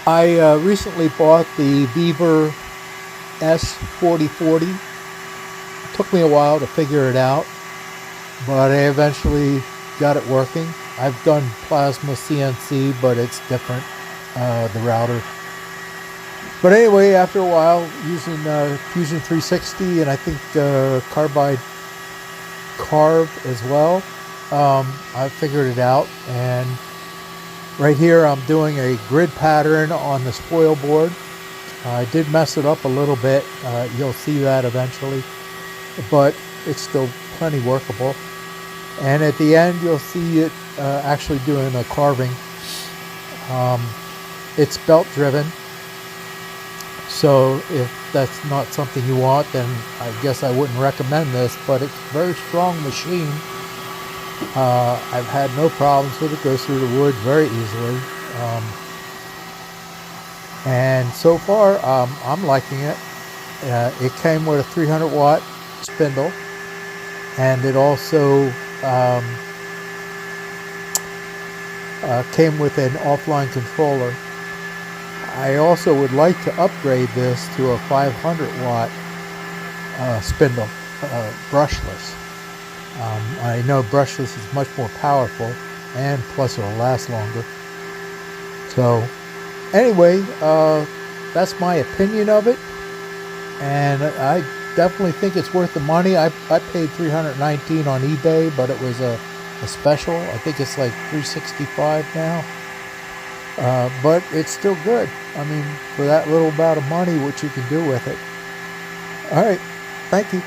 I recently bought the Vevor S4040. It took me a while to figure it out, but I eventually got it working. I've done plasma CNC, but it's different, the router. But anyway, after a while, using Fusion 360 and I think Carbide Carve as well, I figured it out. And right here I'm doing a grid pattern on the spoil board. I did mess it up a little bit. You'll see that eventually, but it's still plenty workable. And at the end you'll see it actually doing a carving. It's belt driven, so if that's not something you want, then I guess I wouldn't recommend this, but it's a very strong machine. I've had no problems with it. Goes through the wood very easily. And so far, I'm liking it. It came with a 300 watt spindle, and it also came with an offline controller. I also would like to upgrade this to a 500 watt spindle, brushless. I know brushless is much more powerful, and plus it'll last longer. So anyway, that's my opinion of it, and I definitely think it's worth the money. I paid $319 on eBay, but it was a special. I think it's like $365 now. But it's still good. I mean, for that little amount of money, what you can do with it. All right, thank you.